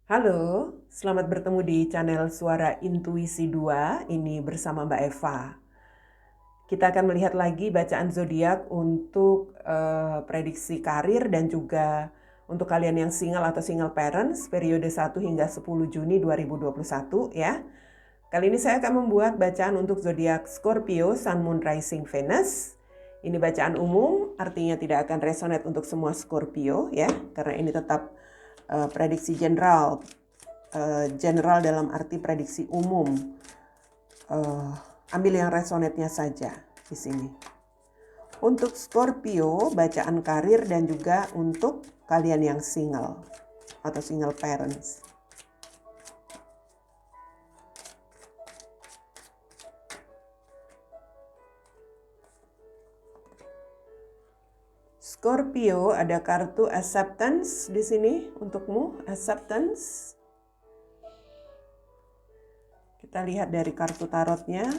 Halo, selamat bertemu di channel Suara Intuisi 2. Ini bersama Mbak Eva. Kita akan melihat lagi bacaan zodiak untuk prediksi karir dan juga untuk kalian yang single atau single parents periode 1 hingga 10 Juni 2021 ya. Kali ini saya akan membuat bacaan untuk zodiak Scorpio, Sun, Moon, Rising, Venus. Ini bacaan umum, artinya tidak akan resonate untuk semua Scorpio ya, karena ini tetap prediksi general. General dalam arti prediksi umum. Ambil yang resonate-nya saja di sini. Untuk Scorpio, bacaan karir dan juga untuk kalian yang single atau single parents. Scorpio, ada kartu acceptance di sini untukmu, acceptance. Kita lihat dari kartu tarotnya.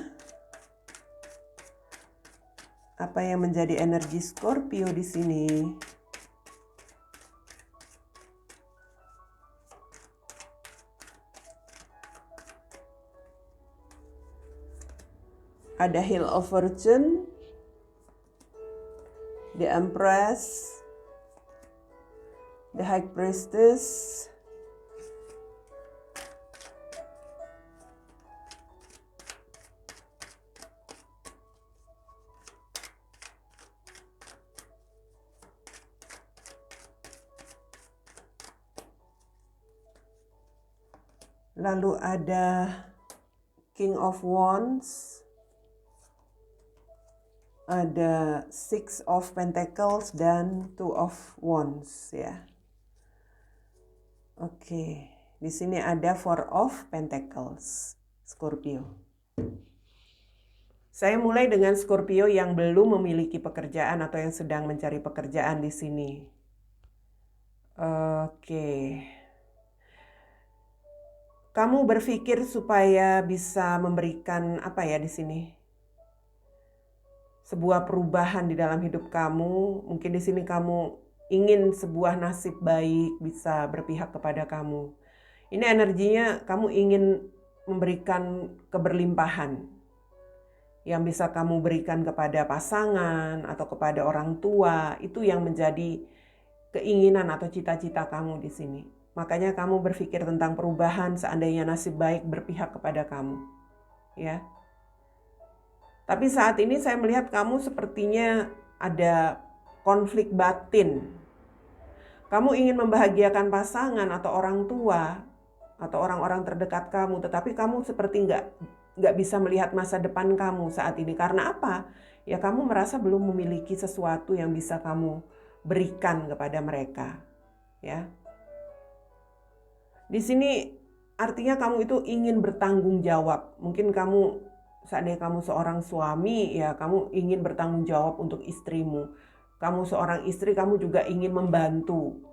Apa yang menjadi energi Scorpio di sini? Ada Wheel of Fortune, the Empress, the High Priestess, lalu ada King of Wands, ada Six of Pentacles dan Two of Wands ya. Oke, di sini ada Four of Pentacles, Scorpio. Saya mulai dengan Scorpio yang belum memiliki pekerjaan atau yang sedang mencari pekerjaan di sini. Oke. Kamu berpikir supaya bisa memberikan apa ya di sini? Sebuah perubahan di dalam hidup kamu. Mungkin di sini kamu ingin sebuah nasib baik bisa berpihak kepada kamu. Ini energinya kamu ingin memberikan keberlimpahan yang bisa kamu berikan kepada pasangan atau kepada orang tua. Itu yang menjadi keinginan atau cita-cita kamu di sini. Makanya kamu berpikir tentang perubahan seandainya nasib baik berpihak kepada kamu. Ya. Tapi saat ini saya melihat kamu sepertinya ada konflik batin. Kamu ingin membahagiakan pasangan atau orang tua atau orang-orang terdekat kamu, tetapi kamu seperti nggak bisa melihat masa depan kamu saat ini. Karena apa? Ya kamu merasa belum memiliki sesuatu yang bisa kamu berikan kepada mereka. Ya. Di sini artinya kamu itu ingin bertanggung jawab. Mungkin kamu, seandainya kamu seorang suami, ya kamu ingin bertanggung jawab untuk istrimu. Kamu seorang istri, kamu juga ingin membantu.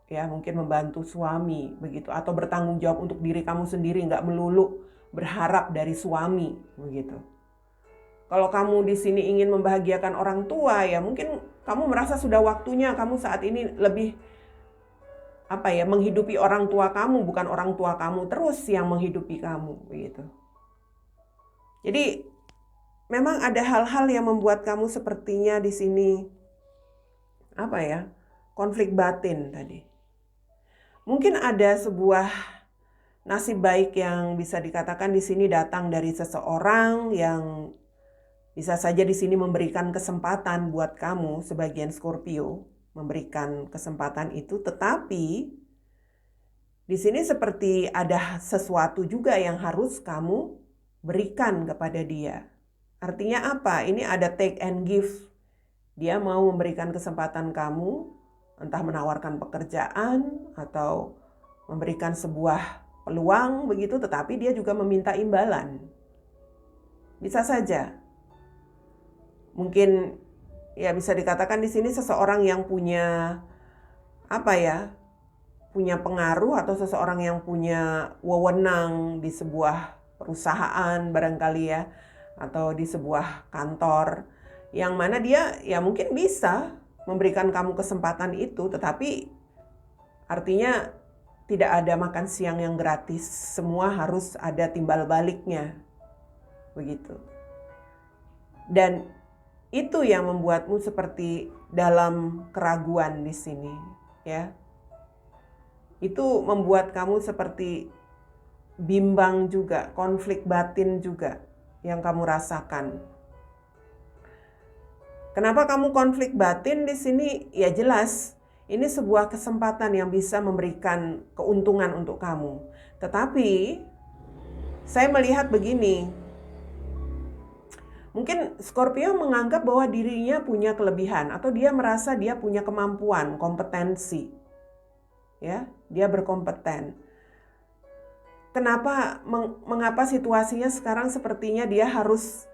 Ya, mungkin membantu suami, begitu. Atau bertanggung jawab untuk diri kamu sendiri, nggak melulu berharap dari suami, begitu. Kalau kamu di sini ingin membahagiakan orang tua, ya mungkin kamu merasa sudah waktunya kamu saat ini lebih menghidupi orang tua kamu, bukan orang tua kamu terus yang menghidupi kamu, begitu. Jadi memang ada hal-hal yang membuat kamu sepertinya di sini konflik batin tadi. Mungkin ada sebuah nasib baik yang bisa dikatakan di sini datang dari seseorang yang bisa saja di sini memberikan kesempatan buat kamu sebagian Scorpio, memberikan kesempatan itu, tetapi di sini seperti ada sesuatu juga yang harus kamu berikan kepada dia. Artinya apa? Ini ada take and give. Dia mau memberikan kesempatan kamu, entah menawarkan pekerjaan atau memberikan sebuah peluang begitu, tetapi dia juga meminta imbalan. Bisa saja. Mungkin ya bisa dikatakan di sini seseorang yang punya punya pengaruh atau seseorang yang punya wewenang di sebuah perusahaan barangkali ya, atau di sebuah kantor yang mana dia ya mungkin bisa memberikan kamu kesempatan itu, tetapi artinya tidak ada makan siang yang gratis. Semua harus ada timbal baliknya. Begitu. Dan itu yang membuatmu seperti dalam keraguan di sini, ya. Itu membuat kamu seperti bimbang juga, konflik batin juga yang kamu rasakan. Kenapa kamu konflik batin di sini? Ya jelas, ini sebuah kesempatan yang bisa memberikan keuntungan untuk kamu. Tetapi saya melihat begini, mungkin Scorpio menganggap bahwa dirinya punya kelebihan atau dia merasa dia punya kemampuan, kompetensi. Ya, dia berkompeten. Mengapa situasinya sekarang sepertinya dia harus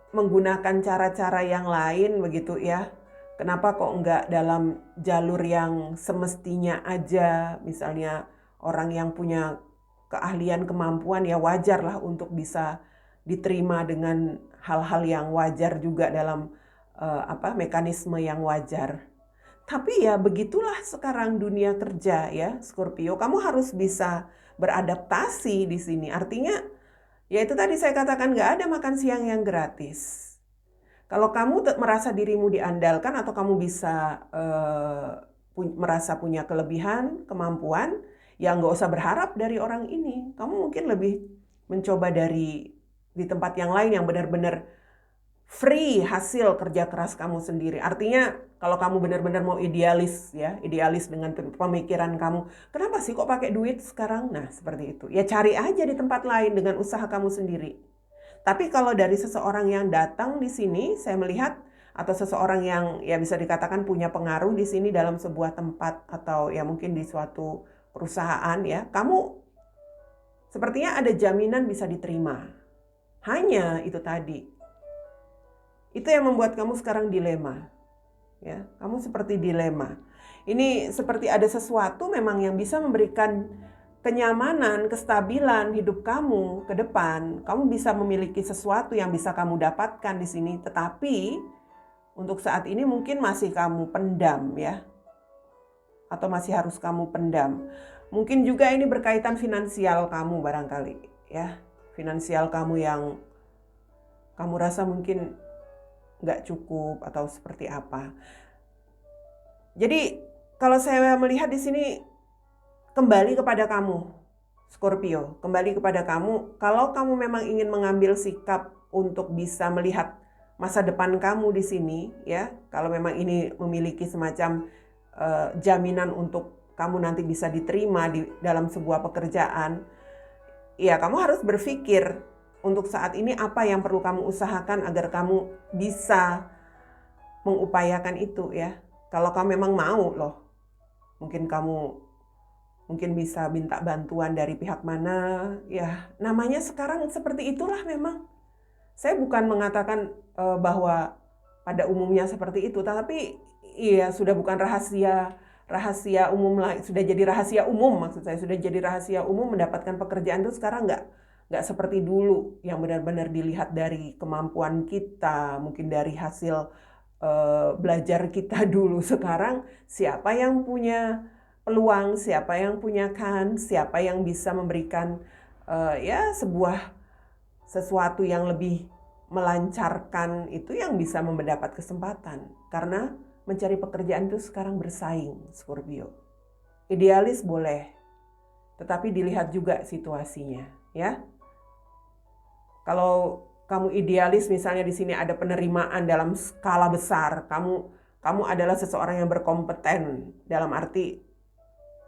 menggunakan cara-cara yang lain begitu ya? Kenapa kok enggak dalam jalur yang semestinya aja? Misalnya orang yang punya keahlian, kemampuan ya wajarlah untuk bisa diterima dengan hal-hal yang wajar juga dalam mekanisme yang wajar. Tapi ya begitulah sekarang dunia kerja ya, Scorpio. Kamu harus bisa beradaptasi di sini. Artinya ya itu tadi saya katakan nggak ada makan siang yang gratis. Kalau kamu merasa dirimu diandalkan atau kamu bisa merasa punya kelebihan, kemampuan, ya nggak usah berharap dari orang ini. Kamu mungkin lebih mencoba di tempat yang lain yang benar-benar free hasil kerja keras kamu sendiri. Artinya kalau kamu benar-benar mau idealis ya, idealis dengan pemikiran kamu, kenapa sih kok pakai duit sekarang? Nah seperti itu. Ya cari aja di tempat lain dengan usaha kamu sendiri. Tapi kalau dari seseorang yang datang di sini, saya melihat atau seseorang yang ya bisa dikatakan punya pengaruh di sini dalam sebuah tempat atau ya mungkin di suatu perusahaan ya, kamu sepertinya ada jaminan bisa diterima. Hanya itu tadi. Itu yang membuat kamu sekarang dilema. Ya, kamu seperti dilema. Ini seperti ada sesuatu memang yang bisa memberikan kenyamanan, kestabilan hidup kamu ke depan. Kamu bisa memiliki sesuatu yang bisa kamu dapatkan di sini, tetapi untuk saat ini mungkin masih kamu pendam ya. Atau masih harus kamu pendam. Mungkin juga ini berkaitan finansial kamu barangkali ya. Finansial kamu yang kamu rasa mungkin nggak cukup atau seperti apa. Jadi kalau saya melihat di sini kembali kepada kamu, Scorpio, kembali kepada kamu. Kalau kamu memang ingin mengambil sikap untuk bisa melihat masa depan kamu di sini, ya, kalau memang ini memiliki semacam jaminan untuk kamu nanti bisa diterima di dalam sebuah pekerjaan, ya kamu harus berpikir untuk saat ini apa yang perlu kamu usahakan agar kamu bisa mengupayakan itu ya. Kalau kamu memang mau loh, mungkin kamu bisa minta bantuan dari pihak mana, ya namanya sekarang seperti itulah memang. Saya bukan mengatakan bahwa pada umumnya seperti itu, tapi iya sudah bukan rahasia umum lah, sudah jadi rahasia umum maksud saya, sudah jadi rahasia umum mendapatkan pekerjaan itu sekarang nggak seperti dulu yang benar-benar dilihat dari kemampuan kita, mungkin dari hasil belajar kita dulu. Sekarang siapa yang punya peluang, siapa yang punya siapa yang bisa memberikan ya sesuatu yang lebih melancarkan itu yang bisa mendapat kesempatan. Karena mencari pekerjaan itu sekarang bersaing, Scorpio. Idealis boleh, tetapi dilihat juga situasinya, ya. Kalau kamu idealis misalnya di sini ada penerimaan dalam skala besar, kamu adalah seseorang yang berkompeten dalam arti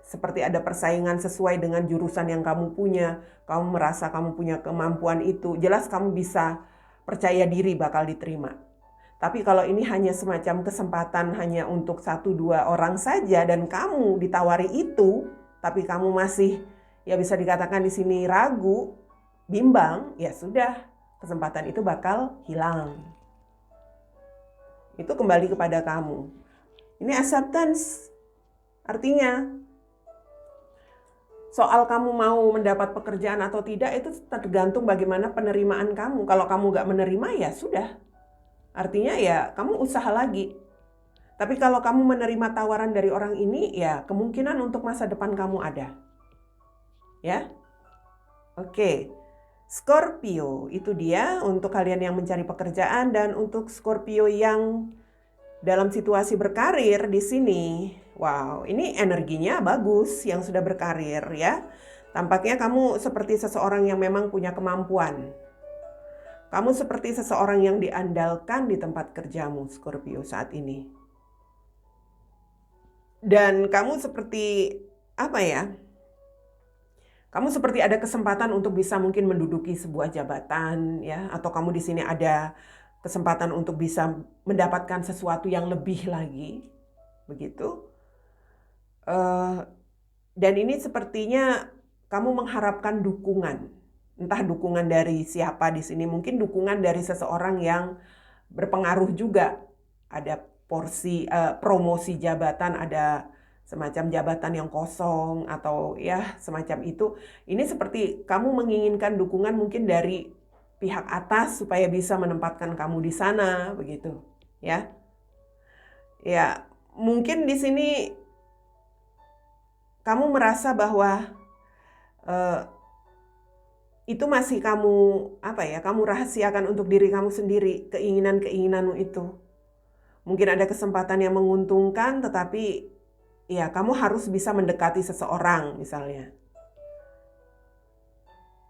seperti ada persaingan sesuai dengan jurusan yang kamu punya, kamu merasa kamu punya kemampuan itu, jelas kamu bisa percaya diri bakal diterima. Tapi kalau ini hanya semacam kesempatan hanya untuk 1-2 orang saja dan kamu ditawari itu, tapi kamu masih ya bisa dikatakan di sini ragu, bimbang, ya sudah, kesempatan itu bakal hilang. Itu kembali kepada kamu. Ini acceptance, artinya soal kamu mau mendapat pekerjaan atau tidak itu tergantung bagaimana penerimaan kamu. Kalau kamu nggak menerima ya sudah. Artinya ya kamu usaha lagi. Tapi kalau kamu menerima tawaran dari orang ini, ya kemungkinan untuk masa depan kamu ada. Ya. Oke. Scorpio, itu dia untuk kalian yang mencari pekerjaan, dan untuk Scorpio yang dalam situasi berkarir di sini. Wow, ini energinya bagus yang sudah berkarir ya. Tampaknya kamu seperti seseorang yang memang punya kemampuan. Kamu seperti seseorang yang diandalkan di tempat kerjamu, Scorpio, saat ini. Dan kamu seperti apa ya? Kamu seperti ada kesempatan untuk bisa mungkin menduduki sebuah jabatan ya, atau kamu di sini ada kesempatan untuk bisa mendapatkan sesuatu yang lebih lagi, begitu. Dan ini sepertinya kamu mengharapkan dukungan, entah dukungan dari siapa di sini, mungkin dukungan dari seseorang yang berpengaruh juga. Ada porsi promosi jabatan, ada semacam jabatan yang kosong atau ya semacam itu. Ini seperti kamu menginginkan dukungan mungkin dari pihak atas supaya bisa menempatkan kamu di sana, begitu ya. Ya, mungkin di sini kamu merasa bahwa itu masih kamu kamu rahasiakan untuk diri kamu sendiri, keinginan-keinginanmu itu. Mungkin ada kesempatan yang menguntungkan, tetapi ya kamu harus bisa mendekati seseorang misalnya.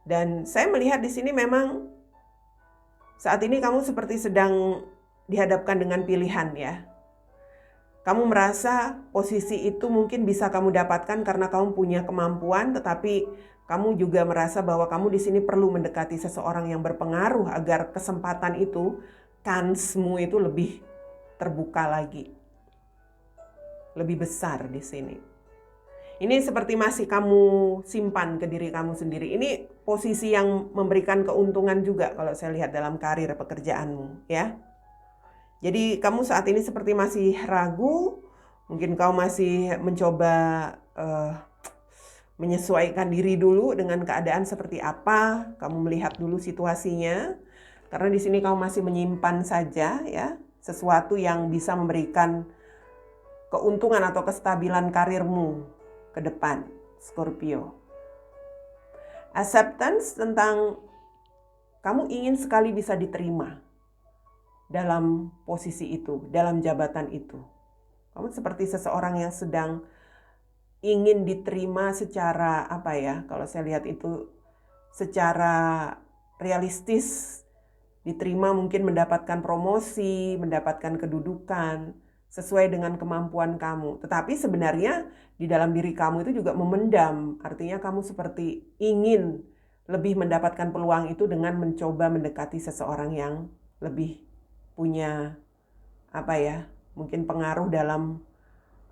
Dan saya melihat di sini memang saat ini kamu seperti sedang dihadapkan dengan pilihan ya. Kamu merasa posisi itu mungkin bisa kamu dapatkan karena kamu punya kemampuan, tetapi kamu juga merasa bahwa kamu di sini perlu mendekati seseorang yang berpengaruh agar kesempatan itu, kansmu itu lebih terbuka lagi. Lebih besar di sini. Ini seperti masih kamu simpan ke diri kamu sendiri. Ini posisi yang memberikan keuntungan juga kalau saya lihat dalam karir pekerjaanmu ya. Jadi kamu saat ini seperti masih ragu, mungkin kamu masih mencoba menyesuaikan diri dulu dengan keadaan seperti apa, kamu melihat dulu situasinya. Karena di sini kamu masih menyimpan saja ya sesuatu yang bisa memberikan keuntungan atau kestabilan karirmu ke depan, Scorpio. Acceptance tentang kamu ingin sekali bisa diterima dalam posisi itu, dalam jabatan itu. Kamu seperti seseorang yang sedang ingin diterima secara kalau saya lihat itu secara realistis, diterima mungkin mendapatkan promosi, mendapatkan kedudukan sesuai dengan kemampuan kamu. Tetapi sebenarnya di dalam diri kamu itu juga memendam, artinya kamu seperti ingin lebih mendapatkan peluang itu dengan mencoba mendekati seseorang yang lebih punya mungkin pengaruh dalam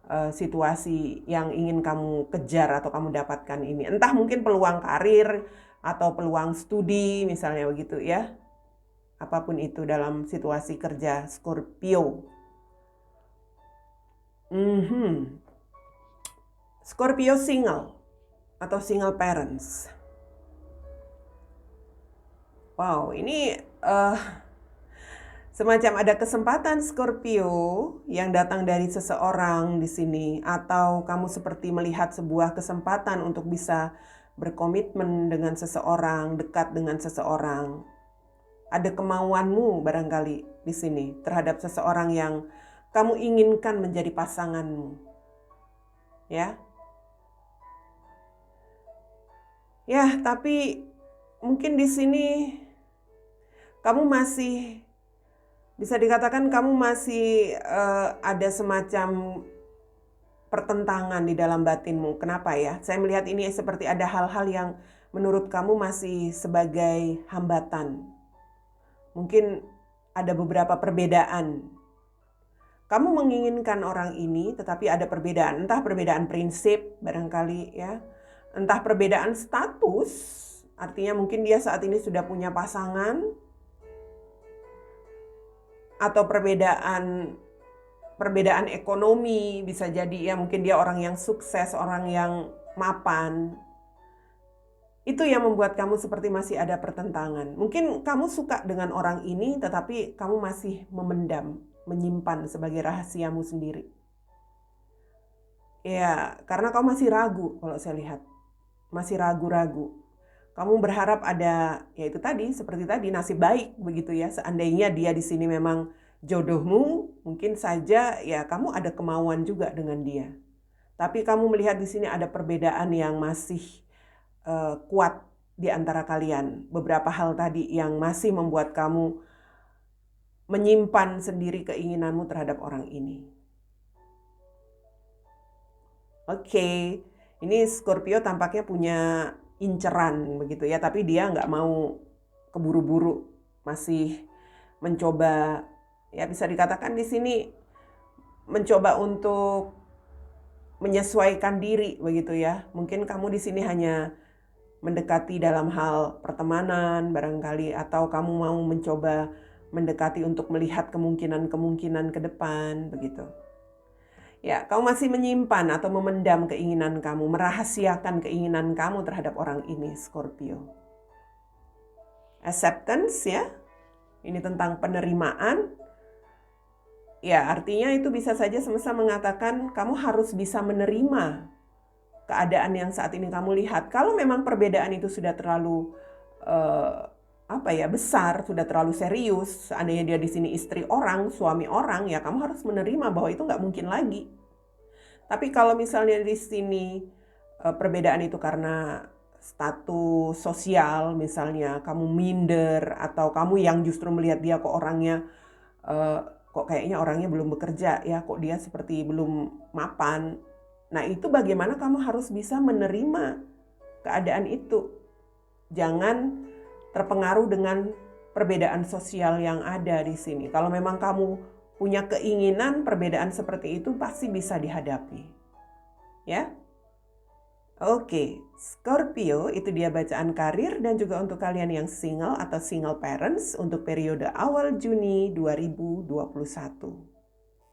situasi yang ingin kamu kejar atau kamu dapatkan ini. Entah mungkin peluang karir atau peluang studi misalnya begitu ya. Apapun itu dalam situasi kerja Scorpio. Scorpio single atau single parents. Wow, ini semacam ada kesempatan Scorpio yang datang dari seseorang di sini, atau kamu seperti melihat sebuah kesempatan untuk bisa berkomitmen dengan seseorang, dekat dengan seseorang. Ada kemauanmu barangkali di sini terhadap seseorang yang kamu inginkan menjadi pasanganmu. Ya. Ya, tapi mungkin di sini kamu masih bisa dikatakan kamu masih ada semacam pertentangan di dalam batinmu. Kenapa ya? Saya melihat ini seperti ada hal-hal yang menurut kamu masih sebagai hambatan. Mungkin ada beberapa perbedaan. Kamu menginginkan orang ini, tetapi ada perbedaan. Entah perbedaan prinsip barangkali ya. Entah perbedaan status. Artinya mungkin dia saat ini sudah punya pasangan. Atau perbedaan ekonomi, bisa jadi ya mungkin dia orang yang sukses, orang yang mapan. Itu yang membuat kamu seperti masih ada pertentangan. Mungkin kamu suka dengan orang ini tetapi kamu masih memendam. menyimpan sebagai rahasiamu sendiri. Ya, karena kau masih ragu kalau saya lihat. Masih ragu-ragu. Kamu berharap ada, ya itu tadi, seperti tadi, nasib baik begitu ya. Seandainya dia di sini memang jodohmu, mungkin saja ya kamu ada kemauan juga dengan dia. Tapi kamu melihat di sini ada perbedaan yang masih kuat di antara kalian. Beberapa hal tadi yang masih membuat kamu menyimpan sendiri keinginanmu terhadap orang ini. Oke, ini Scorpio tampaknya punya inceran begitu ya, tapi dia nggak mau keburu-buru, masih mencoba, ya bisa dikatakan di sini mencoba untuk menyesuaikan diri begitu ya. Mungkin kamu di sini hanya mendekati dalam hal pertemanan barangkali, atau kamu mau mencoba mendekati untuk melihat kemungkinan-kemungkinan ke depan begitu. Ya, kamu masih menyimpan atau memendam keinginan kamu, merahasiakan keinginan kamu terhadap orang ini, Scorpio. Acceptance ya, ini tentang penerimaan. Ya, artinya itu bisa saja semesta mengatakan kamu harus bisa menerima keadaan yang saat ini kamu lihat. Kalau memang perbedaan itu sudah terlalu besar, sudah terlalu serius, seandainya dia di sini istri orang, suami orang, ya kamu harus menerima bahwa itu nggak mungkin lagi. Tapi kalau misalnya di sini perbedaan itu karena status sosial, misalnya kamu minder, atau kamu yang justru melihat dia kok orangnya kok kayaknya orangnya belum bekerja ya, kok dia seperti belum mapan. Nah, itu bagaimana kamu harus bisa menerima keadaan itu. Jangan terpengaruh dengan perbedaan sosial yang ada di sini. Kalau memang kamu punya keinginan, perbedaan seperti itu pasti bisa dihadapi. Ya? Oke, Scorpio itu dia bacaan karir, dan juga untuk kalian yang single atau single parents untuk periode awal Juni 2021.